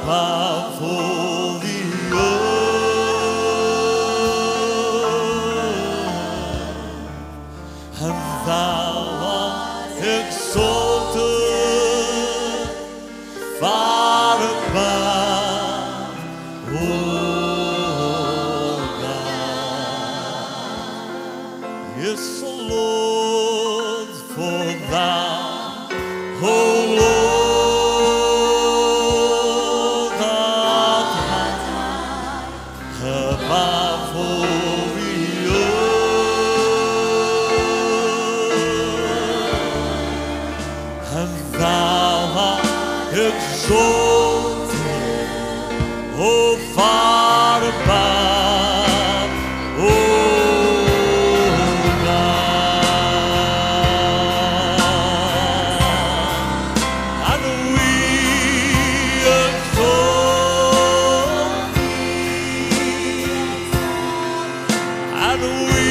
above all the earth, and thou art exalted far above, O God. Yes, O Lord, for thou, O Lord, art high above all the earth, and thou art exalted, O far above, O God. And we exalt thee, and we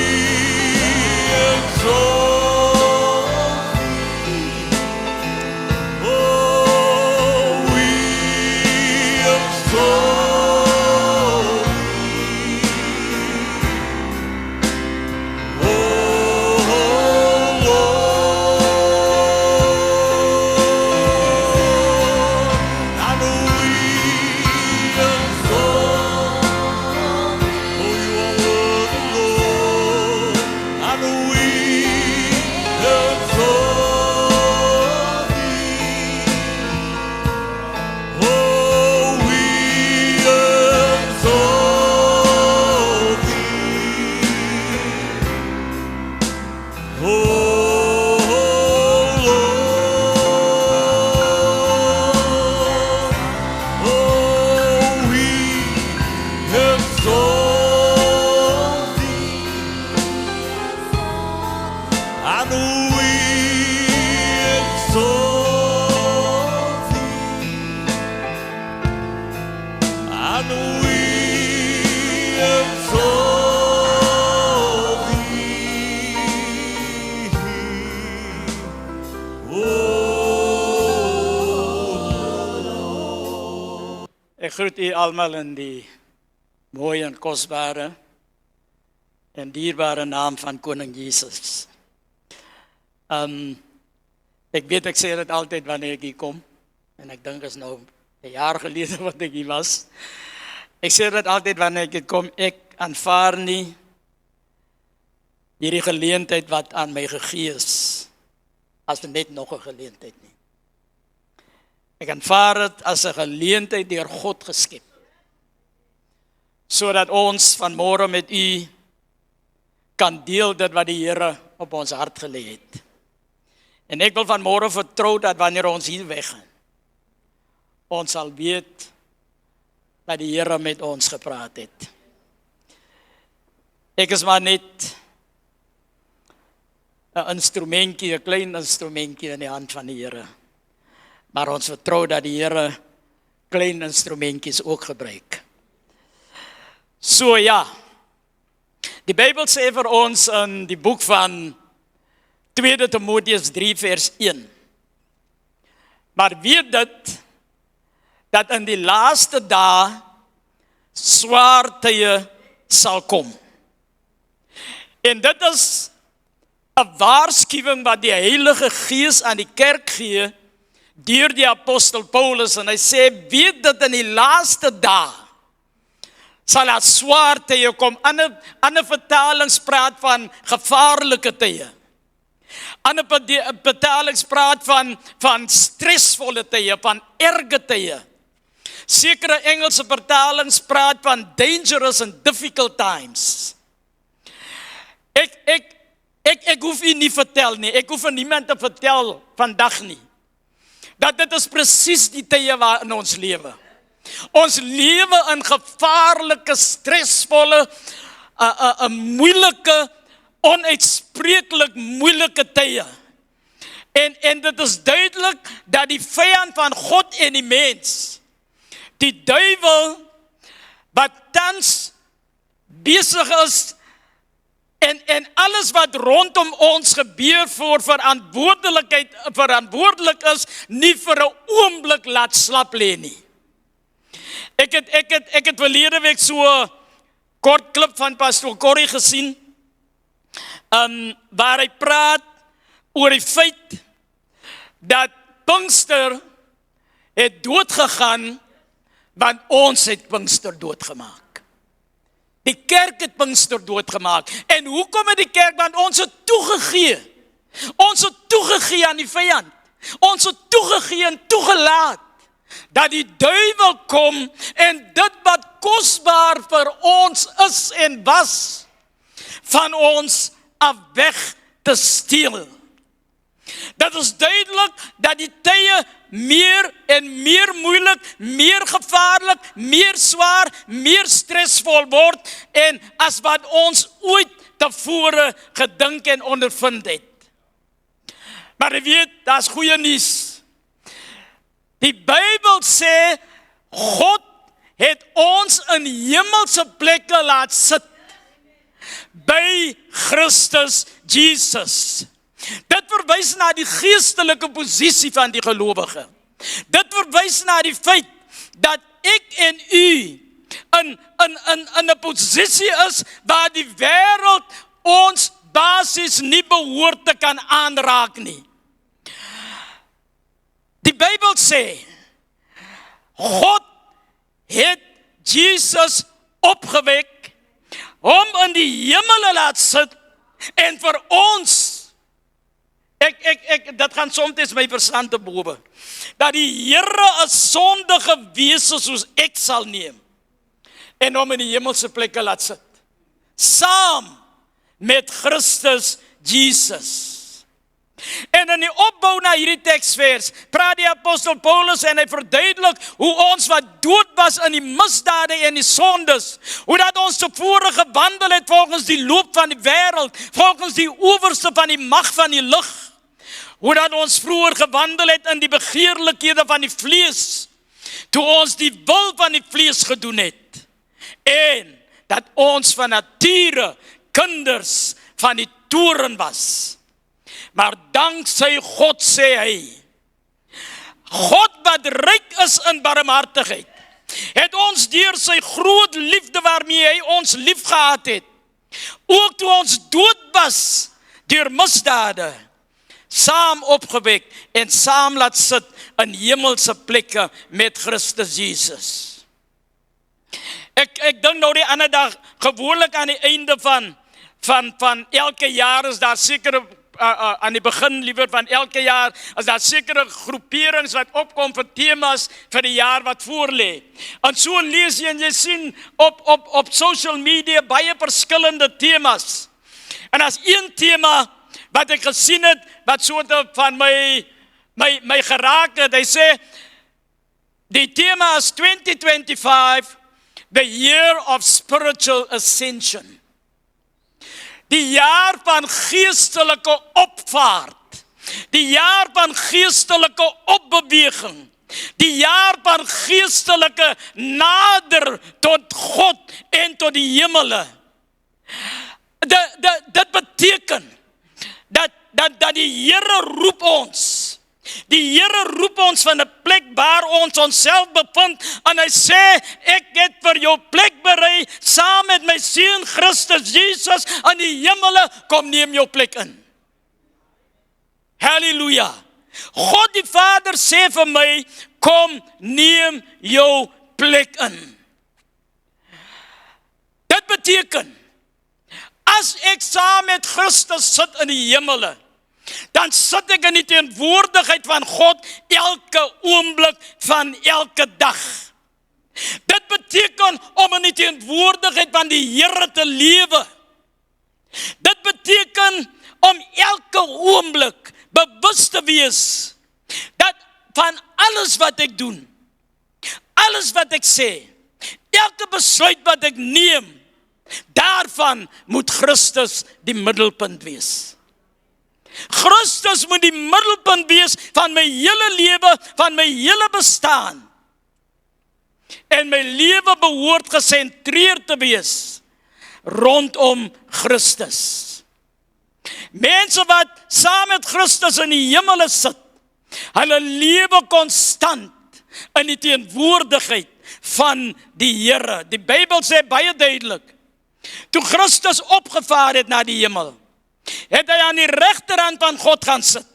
exalt thee, oh, we exalt thee, oh Lord, and we exalt, oh, you are worthy, Lord, and we exalt thee, oh, we exalt thee, oh Lord, oh, we exalt thee, and we exalt thee, and we exalt thee, oh Lord. Ek groet u almal in die mooie en kosbare en dierbare naam van Koning Jesus. Ek weet ek sê dit altyd wanneer ek hier kom, en ek dink is nou 'n jaar gelede wat ek hier was. Ek sê dit altyd wanneer ek hier kom, ek aanvaar nie hierdie geleentheid wat aan my gegee is as net nog 'n geleentheid nie. Ek aanvaar dit as 'n geleentheid deur God geskep, sodat ons vanmôre met u kan deel dit wat die Here op ons hart gelê het. En ek wil vanmôre vertrou dat wanneer ons hier weggaan, ons sal weet dat die Here met ons gepraat het. Ek is maar net 'n instrumentjie, 'n klein instrumentjie in die hand van die Here. Maar ons vertrou dat die Here klein instrumentjies ook gebruik. So ja, die Bybel sê vir ons in die boek van 2 Timoteus 3 vers 1. Maar weet dit, dat in die laaste dae swaar tye sal kom. En dit is 'n waarskuwing wat die Heilige Gees aan die kerk gee deur die apostel Paulus, en hy sê, weet dit in die laaste dae sal daar swaar tye kom. Ander vertalings praat van gevaarlike tye. Ander vertalings praat van stresvolle tye, van erge tye. Sekere Engelse vertalings praat van dangerous and difficult times. Ek hoef u nie vertel nie, ek hoef aan niemand te vertel vandag nie, dat dit is presies die tye waarin ons lewe. Ons lewe in gevaarlike, stresvolle, moeilike, onuitspreeklik moeilike tye. En dit is duidelik dat die vyand van God en die mens, die duiwel, wat tans besig is, en alles wat rondom ons gebeur voor verantwoordelik is, nie vir 'n oomblik laat slap lê nie. Ek het verlede week so 'n kort klip van Pastor Corrie gesien, waar hy praat oor die feit dat Pinkster het doodgegaan, want ons het Pinkster doodgemaak. Die kerk het Pinkster doodgemaak. En hoekom het die kerk? Want ons het toegegee. Ons het toegegee aan die vyand. Ons het toegegee en toegelaat dat die duiwel kom en dit wat kosbaar vir ons is en was, van ons af weg te steel. Dat is duidelik dat die tye meer en meer moeilik, meer gevaarlik, meer swaar, meer stresvol word en as wat ons ooit tevore gedink en ondervind het. Maar jy weet, daar's goeie nuus. Die Bybel sê, God het ons in hemelse plekke laat sit, by Christus Jesus. Dit verwys na die geestelike posisie van die gelowige. Dit verwys na die feit dat ek en u in 'n posisie is waar die wêreld ons basies nie behoort te kan aanraak nie. Die Bybel sê, God het Jesus opgewek, hom in die hemele laat sit, en vir ons, dit gaan soms my verstand te bowe, dat die Here 'n sondige wese soos ek sal neem, en hom in die hemelse plekke laat sit, saam met Christus Jesus. En in die opbou na hierdie teksvers, praat die apostel Paulus en hy verduidelik hoe ons wat dood was in die misdade en die sondes, hoe dat ons tevore gewandel het volgens die loop van die wêreld, volgens die owerste van die mag van die lig, hoe dat ons vroeër gewandel het in die begeerlikhede van die vlees, toe ons die wil van die vlees gedoen het, en dat ons van nature kinders van die toren was. Maar danksy God, sê hy, God wat ryk is in barmhartigheid, het ons deur sy groot liefde waarmee hy ons lief gehad het, ook toe ons dood was deur misdade, saam opgewek en saam laat sit in hemelse plekke met Christus Jesus. Ek dink nou die ander dag, gewoonlik aan die einde van elke jaar is daar sekere, aan die begin liewer van elke jaar, is daar sekere groeperings wat opkom vir temas vir die jaar wat voorlê. En so lees jy en jy sien op social media baie verskillende temas. En as een tema wat ek gesien het, wat soort van my geraak het, hy sê, die tema is 2025, the year of spiritual ascension. Die jaar van geestelike opvaart, die jaar van geestelike opbeweging, die jaar van geestelike nader tot God en tot die hemele. Dit beteken dat die Here roep ons. Die Here roep ons van 'n plek waar ons onsself bevind, en hy sê, ek het vir jou plek berei, saam met my seun Christus Jesus in die hemele, kom neem jou plek in. Halleluja. God die Vader sê vir my, kom neem jou plek in. Dit beteken, as ek saam met Christus sit in die hemele, dan sit ek in die teenwoordigheid van God elke oomblik van elke dag. Dit beteken om in die teenwoordigheid van die Here te lewe. Dit beteken om elke oomblik bewus te wees dat van alles wat ek doen, alles wat ek sê, elke besluit wat ek neem, daarvan moet Christus die middelpunt wees. Christus moet die middelpunt wees van my hele lewe, van my hele bestaan. En my lewe behoort gesentreerd te wees rondom Christus. Mense wat saam met Christus in die hemele sit, hulle lewe konstant in die teenwoordigheid van die Here. Die Bybel sê baie duidelik, toe Christus opgevaar het na die hemel, het hy aan die regterhand van God gaan sit.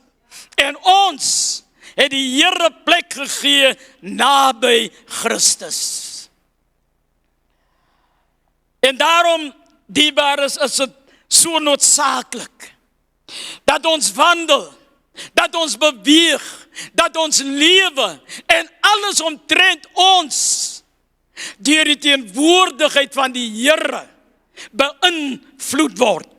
En ons het die Here plek gegee naby Christus. En daarom, dierbares, is dit so noodsaaklik dat ons wandel, dat ons beweeg, dat ons lewe en alles omtrent ons deur die teenwoordigheid van die Here beïnvloed word.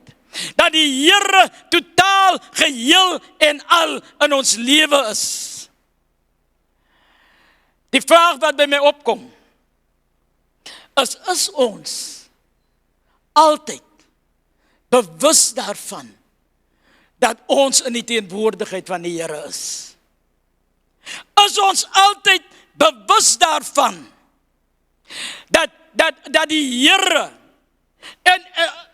Dat die Here totaal, geheel en al in ons lewe is. Die vraag wat by my opkom, is ons altyd bewus daarvan dat ons in die teenwoordigheid van die Here is? Is ons altyd bewus daarvan dat die Here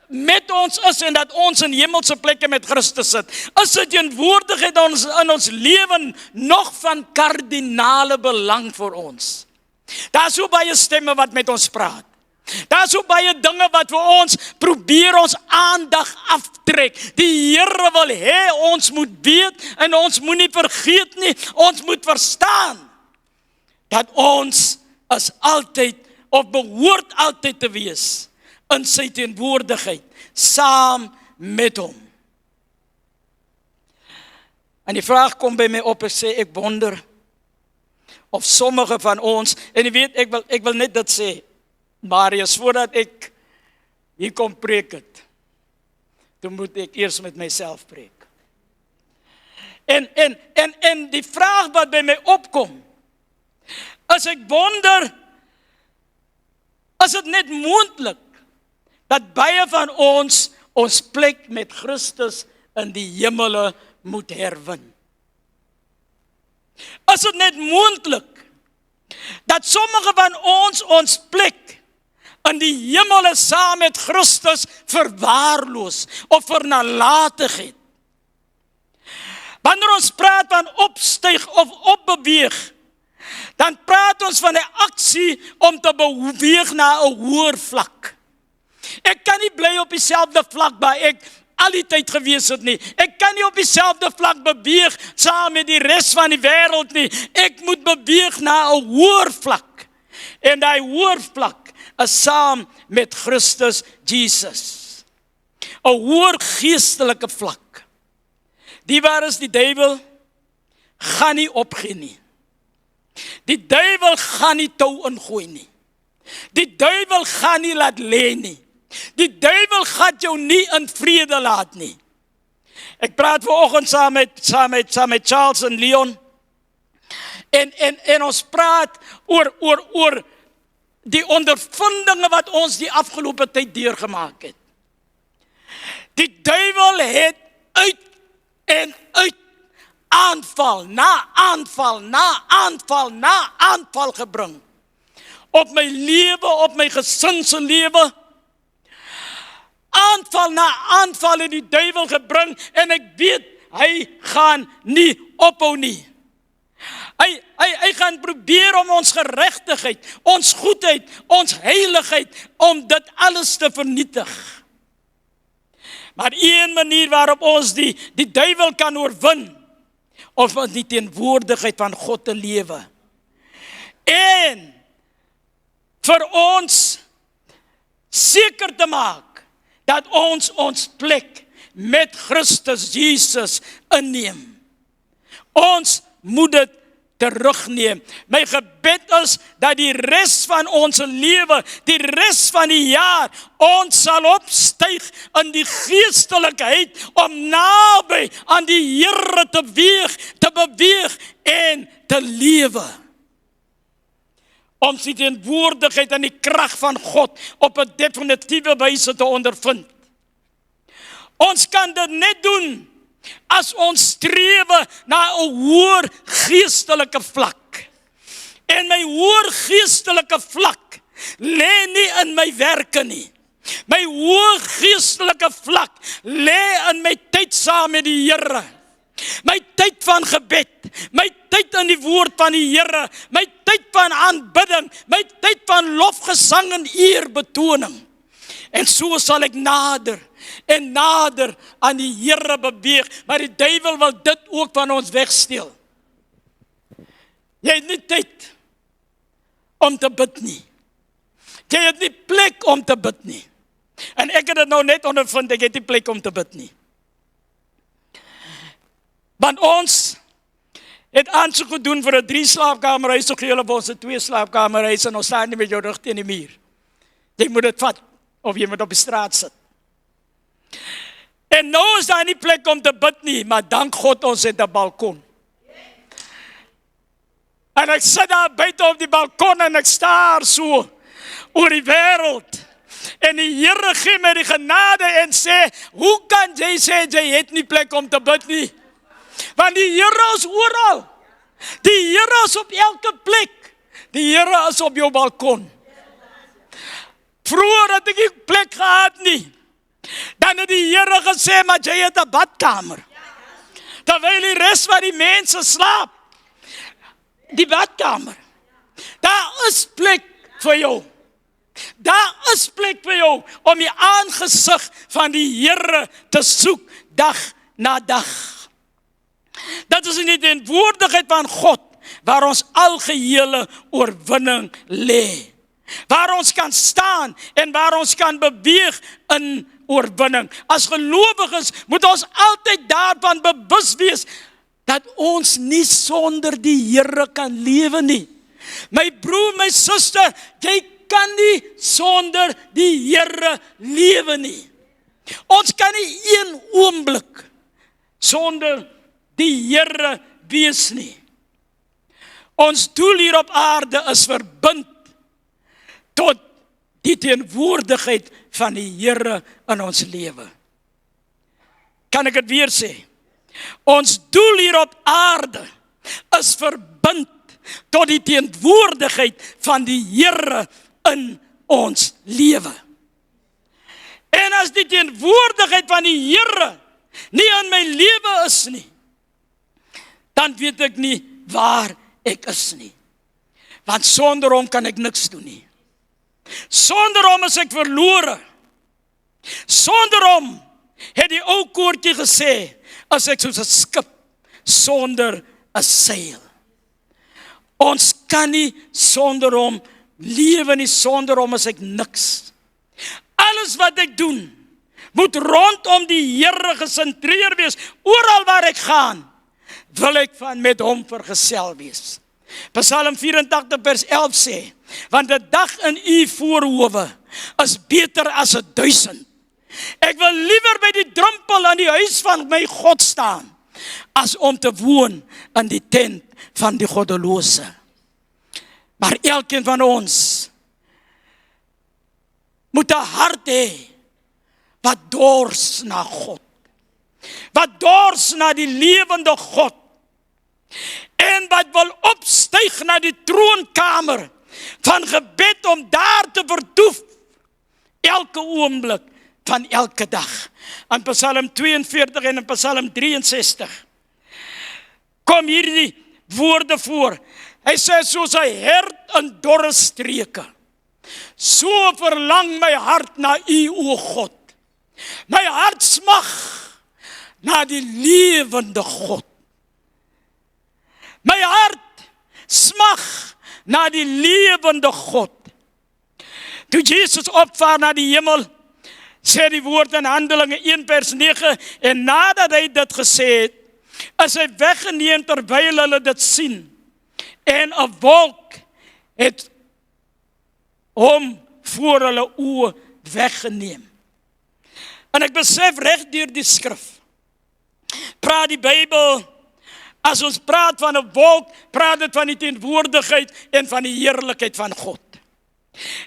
met ons is en dat ons in hemelse plekke met Christus sit? Is die teenwoordigheid in ons lewe nog van kardinale belang vir ons? Daar is so baie stemme wat met ons praat. Daar is so baie dinge wat vir ons probeer ons aandag aftrek. Die Here wil hê ons moet weet en ons moet nie vergeet nie. Ons moet verstaan dat ons is altyd of behoort altyd te wees in sy teenwoordigheid, saam met hom. En die vraag kom by my op, ek wonder of sommige van ons, en jy weet, ek wil net dit sê, Marius, voordat ek hier kom preek het, toe moet ek eers met myself preek. En die vraag wat by my opkom, is ek wonder, is dit net moontlik, dat baie van ons plek met Christus in die hemele moet herwin? Is dit net moontlik, dat sommige van ons plek in die hemel saam met Christus verwaarloos of vernalatig het? Wanneer ons praat van opstyg of opbeweeg, dan praat ons van 'n aksie om te beweeg na 'n hoër vlak. Ek kan nie bly op dieselfde vlak waar ek al die tyd gewees het nie. Ek kan nie op dieselfde vlak beweeg saam met die res van die wêreld nie. Ek moet beweeg na 'n hoër vlak. En daai hoër vlak is saam met Christus Jesus. 'n hoër geestelike vlak. Die waar is die duiwel gaan nie opgee nie. Die duiwel gaan nie tou ingooi nie. Die duiwel gaan nie laat lê nie. Die duiwel gaan jou nie in vrede laat nie. Ek praat vanoggend saam met Charles en Leon. En ons praat oor die ondervindinge wat ons die afgelope tyd deurgemaak het. Die duiwel het uit en uit aanval, na aanval, na aanval, na aanval gebring. Op my lewe, op my gesin se lewe. Aanval na aanval het die duiwel gebring en ek weet, hy gaan nie ophou nie. Hy gaan probeer om ons geregtigheid, ons goedheid, ons heiligheid, om dit alles te vernietig. Maar een manier waarop ons die duiwel kan oorwin, of in die teenwoordigheid van God te lewe. En vir ons seker te maak dat ons plek met Christus Jesus inneem. Ons moet dit terugneem. My gebed is dat die res van ons lewe, die res van die jaar, ons sal opstyg in die geestelikheid om naby aan die Here te beweeg en te lewe. Om sy teenwoordigheid en die krag van God op 'n definitiewe wyse te ondervind. Ons kan dit net doen as ons strewe na 'n hoër geestelike vlak. En my hoër geestelike vlak lê nie in my werke nie. My hoër geestelike vlak lê in my tyd saam met die Here. My tyd van gebed, my tyd in die woord van die Here, my tyd van aanbidding, my tyd van lofgesang en eerbetoning. En so sal ek nader en nader aan die Here beweeg, maar die duiwel wil dit ook van ons wegsteel. Jy het nie tyd om te bid nie. Jy het nie plek om te bid nie. En ek het dit nou net ondervind, ek het nie plek om te bid nie. Want ons het aansoek gedoen vir 'n 3-slaapkamerhuis, so gee hulle vir ons 'n 2-slaapkamerhuis en ons staan nie met jou rug teen die muur. Jy moet dit vat, of jy moet op die straat sit. En nou is daar nie plek om te bid nie, maar dank God ons het 'n balkon. En ek sit daar buite op die balkon en ek staar so oor die wêreld. En die Here gee my die genade en sê, hoe kan jy sê jy het nie plek om te bid nie? Want die Here is oral. Die Here is op elke plek. Die Here is op jou balkon. Vroeger het ek nie plek gehad nie. Dan het die Here gesê, maar jy het 'n badkamer. Terwyl die res van die mense slaap. Die badkamer. Daar is plek vir jou. Daar is plek vir jou om die aangesig van die Here te soek dag na dag. Dat is in die teenwoordigheid van God waar ons algehele oorwinning lê. Waar ons kan staan en waar ons kan beweeg in oorwinning. As gelowiges moet ons altyd daarvan bewus wees dat ons nie sonder die Here kan lewe nie. My broer, my suster, jy kan nie sonder die Here lewe nie. Ons kan nie een oomblik sonder die Here wees nie. Ons doel hier op aarde is verbind tot die teenwoordigheid van die Here in ons lewe. Kan ek dit weer sê? Ons doel hier op aarde is verbind tot die teenwoordigheid van die Here in ons lewe. En as die teenwoordigheid van die Here nie in my lewe is nie, dan weet ek nie waar ek is nie. Want sonder hom kan ek niks doen nie. Sonder hom is ek verlore. Sonder hom, het die ou koortjie gesê, as ek soos 'n skip sonder 'n seil. Ons kan nie sonder hom lewe nie, sonder hom is ek niks. Alles wat ek doen, moet rondom die Here gesentreer wees. Oral waar ek gaan, wil ek van met hom vergesel wees. Psalm 84 vers 11 sê, want 'n dag in u voorhoewe is beter as 1000. Ek wil liewer by die drempel aan die huis van my God staan, as om te woon in die tent van die goddelose. Maar elkeen van ons moet 'n hart hê wat dors na God. Wat dors na die lewende God. En wat wil opstyg na die troonkamer van gebed om daar te vertoef elke oomblik van elke dag. In Psalm 42 en in Psalm 63 kom hierdie woorde voor. Hy sê, soos 'n hert in dorre streke, so verlang my hart na u, o God. My hart smag na die lewende God. My hart smag na die lewende God. Toe Jesus opvaar na die hemel, sê die woord in Handelinge 1 vers 9, en nadat hy dit gesê het, is hy weggeneem terwyl hulle dit sien. En 'n wolk het hom voor hulle oë weggeneem. En ek besef reg deur die skrif, praat die Bybel, as ons praat van 'n wolk, praat dit van die teenwoordigheid en van die heerlikheid van God.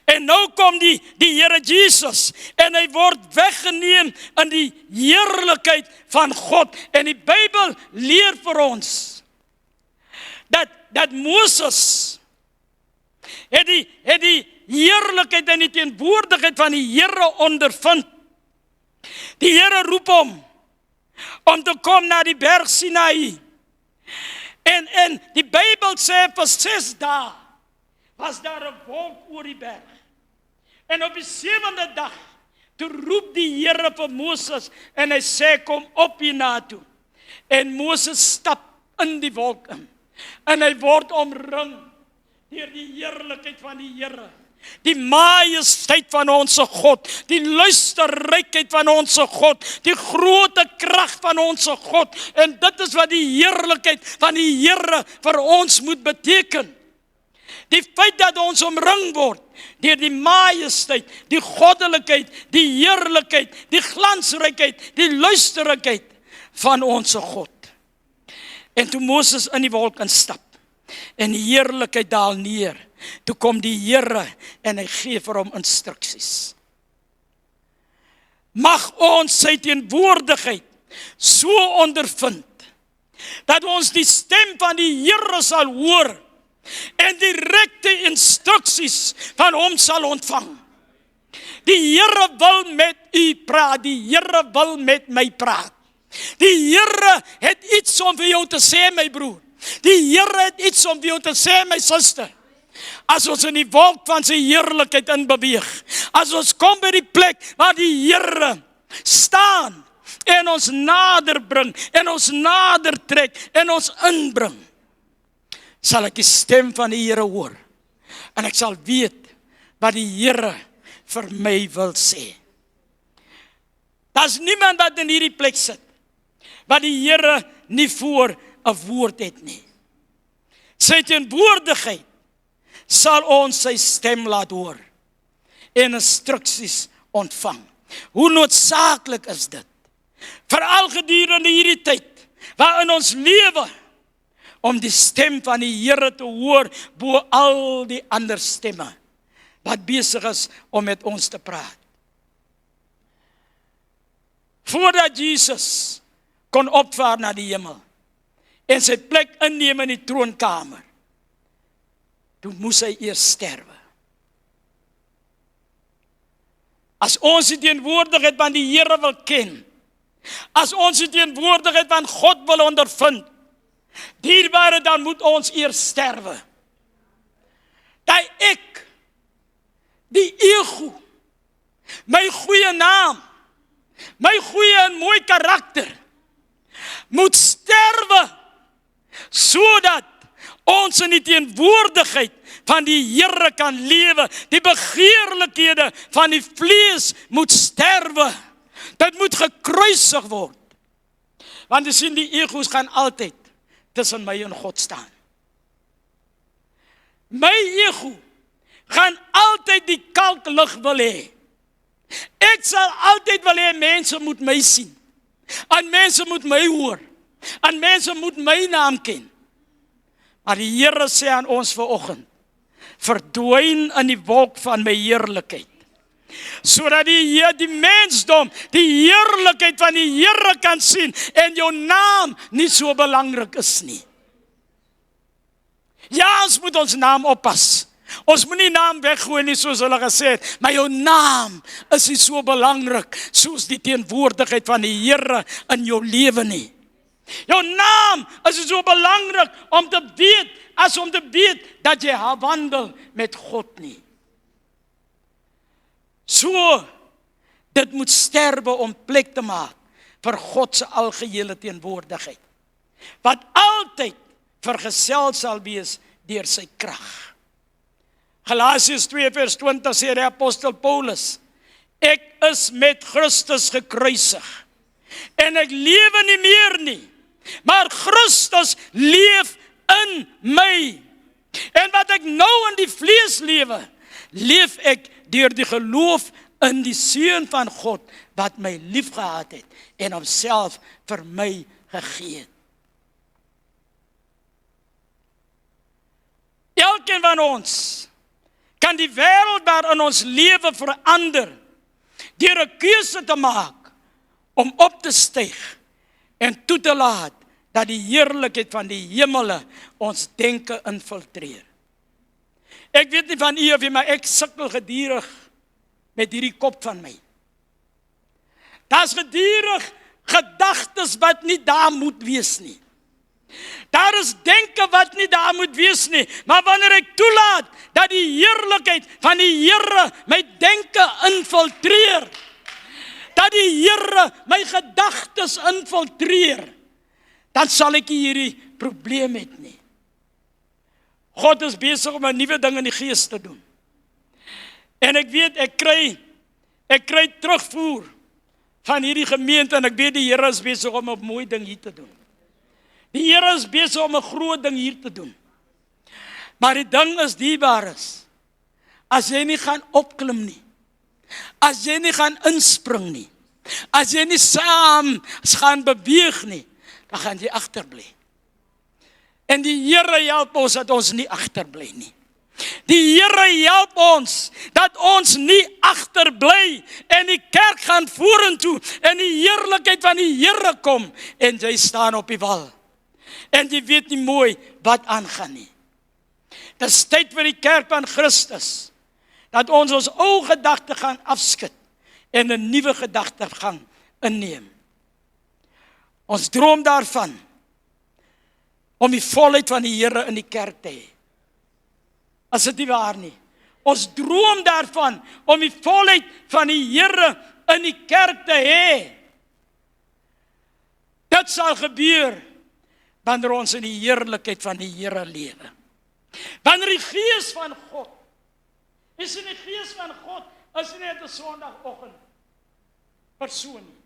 En nou kom die Here Jesus, en hy word weggeneem in die heerlikheid van God. En die Bybel leer vir ons, dat Moses het die heerlikheid en die teenwoordigheid van die Here ondervind. Die Here roep hom om te kom na die berg Sinai. En die Bybel sê vir 6 dae was daar 'n wolk oor die berg. En op die 7de dag, toe roep die Here vir Moses en hy sê kom op hiernatoe. En Moses stap in die wolk in. En hy word omring deur die heerlikheid van die Here. Die majesteit van ons God, die luisterrykheid van ons God, die grootte krag van ons God. En dit is wat die heerlikheid van die Here vir ons moet beteken. Die feit dat ons omring word deur die majesteit, die goddelikheid, die heerlikheid, die glansrykheid, die luisterrykheid van ons God. En toe Moses in die wolk instap en die heerlikheid daal neer, toe kom die Here en hy gee vir hom instruksies. Mag ons sy teenwoordigheid so ondervind dat ons die stem van die Here sal hoor en direkte instruksies van hom sal ontvang. Die Here wil met u praat, die Here wil met my praat. Die Here het iets om vir jou te sê, my broer. Die Here het iets om vir jou te sê, my suster. As ons in die wolk van sy heerlikheid inbeweeg, as ons kom by die plek waar die Here staan en ons nader bring, en ons nader trek, en ons inbring, sal ek die stem van die Here hoor, en ek sal weet wat die Here vir my wil sê. Daar's niemand wat in hierdie plek sit, wat die Here nie voor 'n woord het nie. Sy teenwoordigheid sal ons sy stem laat hoor en instruksies ontvang. Hoe noodsaaklik is dit? Veral gedurende hierdie tyd waarin ons lewe, om die stem van die Here te hoor bo al die ander stemme wat besig is om met ons te praat. Voordat Jesus kon opvaar na die hemel en sy plek inneem in die troonkamer, toe moes hy eers sterwe. As ons die teenwoordigheid van die Here wil ken, as ons die teenwoordigheid van God wil ondervind, dierbare, dan moet ons eers sterwe. Dat ek, die ego, my goeie naam, my goeie en mooi karakter, moet sterwe, sodat ons in die teenwoordigheid van die Here kan lewe. Die begeerlikhede van die vlees moet sterwe. Dit moet gekruisig word. Want jy sien, die egos gaan altyd tussen my en God staan. My ego gaan altyd die kalklig wil hê. Ek sal altyd wil hê mense moet my sien. En mense moet my hoor. En mense moet my naam ken. Maar die Here sê aan ons vanoggend, verdwyn in die wolk van my heerlikheid, sodat die mensdom die heerlikheid van die Here kan sien en jou naam nie so belangrik is nie. Ja, ons moet ons naam oppas. Ons moet nie naam weggooi nie, soos hulle gesê het, maar jou naam is nie so belangrik soos die teenwoordigheid van die Here in jou lewe nie. Jou naam is so belangrik om te weet, as om te weet dat jy wandel met God nie. So, dit moet sterwe om plek te maak vir God se algehele teenwoordigheid, wat altyd vergesel sal wees deur sy krag. Galasiërs 2 vers 20 sê die apostel Paulus, ek is met Christus gekruisig, en ek lewe nie meer nie, maar Christus leef in my. En wat ek nou in die vlees lewe, leef ek deur die geloof in die Seun van God, wat my liefgehad het, en homself vir my gegee het. Elkeen van ons kan die wêreld waarin ons lewe verander, deur 'n keuse te maak, om op te styg, en toe te laat, dat die heerlikheid van die hemele ons denke infiltreer. Ek weet nie van u of jy, maar ek sukkel gedurig met hierdie kop van my. Daar's gedurig gedagtes wat nie daar moet wees nie. Daar is denke wat nie daar moet wees nie, maar wanneer ek toelaat dat die heerlikheid van die Here my denke infiltreer, dat die Here my gedagtes infiltreer, dan sal ek nie hierdie probleem hê nie. God is besig om 'n nuwe ding in die gees te doen. En ek weet, ek kry terugvoer van hierdie gemeente, en ek weet die Here is besig om 'n mooi ding hier te doen. Die Here is besig om 'n groot ding hier te doen. Maar die ding is dierbaar is, as jy nie gaan opklim nie, as jy nie gaan inspring nie, as jy nie saam gaan beweeg nie, dan gaan jy agterbly. En die Here help ons dat ons nie agterbly nie. Die Here help ons dat ons nie agterbly en die kerk gaan vorentoe en die heerlikheid van die Here kom en jy staan op die wal. En jy weet nie mooi wat aangaan nie. Dit is tyd vir die kerk van Christus dat ons ou gedagte gaan afskud en 'n nuwe gedagtegang inneem. Ons droom daarvan om die volheid van die Here in die kerk te hê. As dit nie waar nie. Ons droom daarvan om die volheid van die Here in die kerk te hê. Dit sal gebeur wanneer ons in die heerlikheid van die Here lewe. Wanneer die Gees van God is in die Gees van God, is nie net 'n Sondagoggend persoon nie.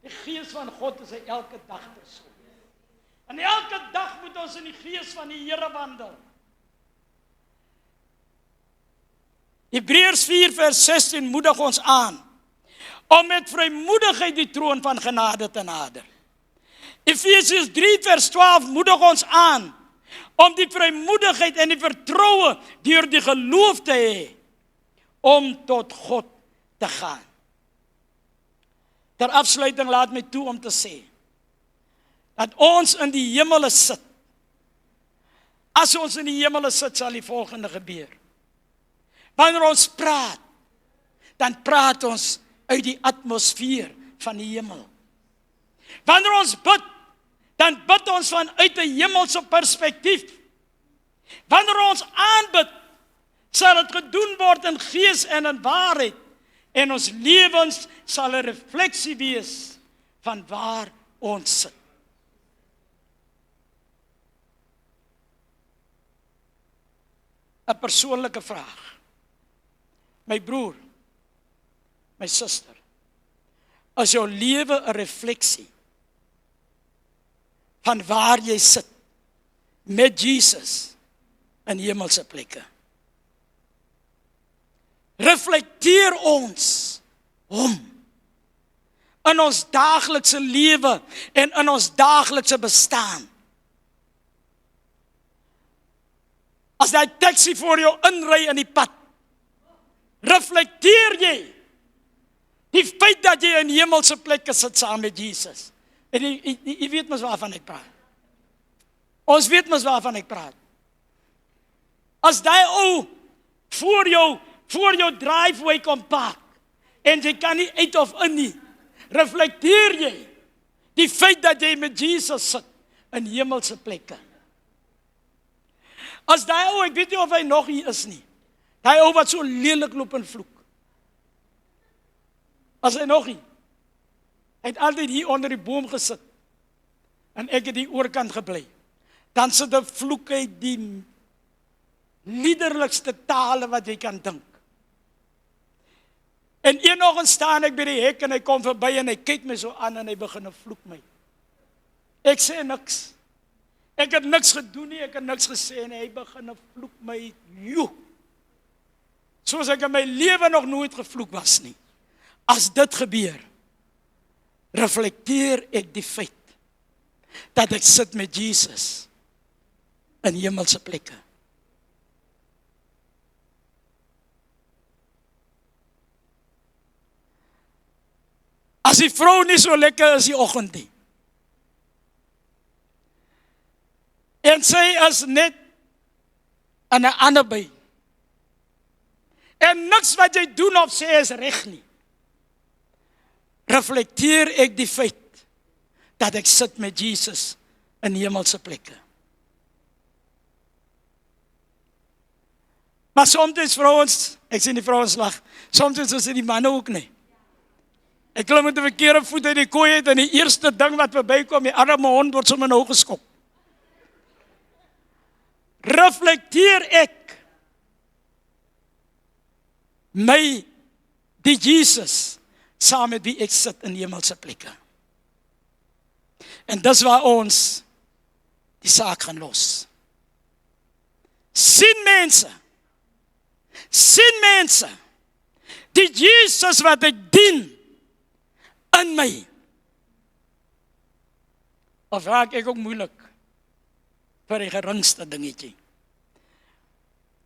Die Gees van God is 'n elke dag persoon. En elke dag moet ons in die Gees van die Here wandel. Hebreërs 4 vers 16 moedig ons aan om met vrymoedigheid die troon van genade te nader. Efesiërs 3 vers 12 moedig ons aan om die vrymoedigheid en die vertroue deur die geloof te hê om tot God te gaan. Ter afsluiting laat my toe om te sê dat ons in die hemele sit. As ons in die hemele sit, sal die volgende gebeur. Wanneer ons praat, dan praat ons uit die atmosfeer van die hemel. Wanneer ons bid, dan bid ons vanuit 'n hemelse perspektief. Wanneer ons aanbid, sal dit gedoen word in gees en in waarheid. En ons lewens sal 'n refleksie wees van waar ons sit. Een persoonlijke vraag. My broer, my suster, is jou lewe 'n refleksie van waar jy sit met Jesus in hemelse plekke? Reflekteer ons hom in ons daaglikse lewe en in ons daaglikse bestaan? As die taxi voor jou inry in die pad, reflekteer jy die feit dat jy in hemelse plekke sit saam met Jesus. En jy weet mos waarvan ek praat. Ons weet mos waarvan ek praat. As die ou voor jou driveway kom park, en jy kan nie uit of in nie, reflekteer jy die feit dat jy met Jesus sit in hemelse plekke. As die ou, ek weet nie of hy nog hier is nie, die ou wat so lelik loop en vloek, as hy nog nie, hy het altyd hier onder die boom gesit, en ek het die oorkant gebly, dan sit die vloek uit die liederlikste tale wat jy kan dink. En eendag staan ek by die hek en hy kom verby en hy kyk my so aan en hy begin vloek my. Ek sê niks. Ek het niks gedoen nie, ek het niks gesê en hy begin vloek my. Joe. Soos ek in my lewe nog nooit gevloek was nie. As dit gebeur, reflekteer ek die feit dat ek sit met Jesus in hemelse plekke. As die vrou nie so lekker is die oggend nie, en sy is net aan 'n ander by, en niks wat jy doen of sê is reg nie, reflekteer ek die feit dat ek sit met Jesus in hemelse plekke. Maar soms vrouens, ek sien die vrouens lag, soms is dit die manne ook nie. Ek klim met 'n verkeerde voet uit die kooi uit en die eerste ding wat verbykom, die arme hond word sommer nou geskop. Reflekteer ek my, die Jesus, saam met wie ek sit in hemelse plekke. En dis waar ons die saak gaan los. Sien mense, die Jesus wat ek dien in my. Of raak ek ook moeilik vir die geringste dingetjie?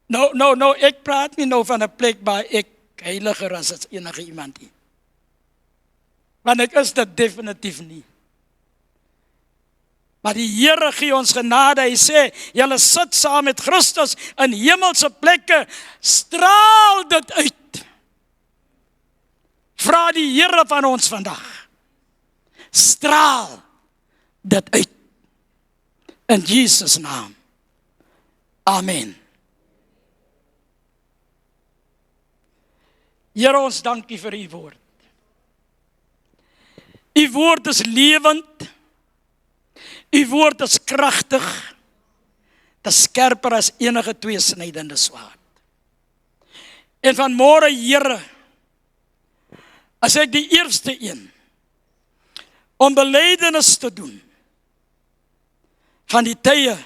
Nou, ek praat nie nou van 'n plek waar ek heiliger as enige iemand nie. Want ek is dit definitief nie. Maar die Here gee ons genade, hy sê, julle sit saam met Christus in hemelse plekke, straal dit uit. Vra die Here van ons vandag, straal dit uit. In Jesus naam. Amen. Here, ons dankie vir u woord. U woord is lewend. U woord is kragtig. Dit is skerper as enige tweesnydende swaard. En vanmôre, Here, as ek die eerste een om belydenis te doen van die tye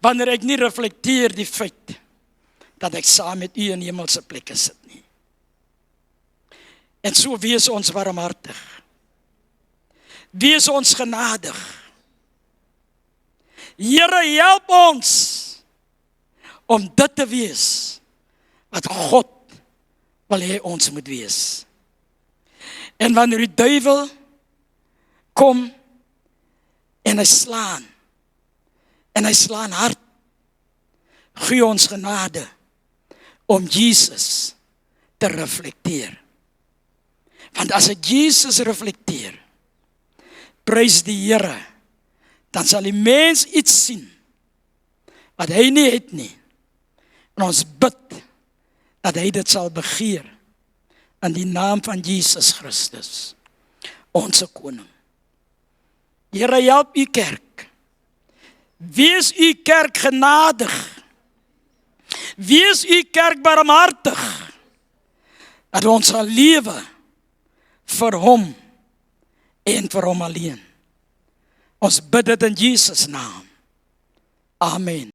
wanneer ek nie reflekteer die feit dat ek saam met u in hemelse plekke sit nie. En so wees ons warmhartig. Wees ons genadig. Here, help ons om dit te wees wat God wil hê ons moet wees. En wanneer die duiwel kom en hy slaan hard, gee ons genade om Jesus te reflekteer. Want as ek Jesus reflekteer, prys die Here, dan sal die mens iets sien wat hy nie het nie. En ons bid dat hy dit sal begeer in die naam van Jesus Christus, ons koning. Here, help u kerk. Wees u kerk genadig. Wees u kerk barmhartig. Dat ons sal lewe vir hom en vir hom alleen. Ons bid dit in Jesus naam. Amen.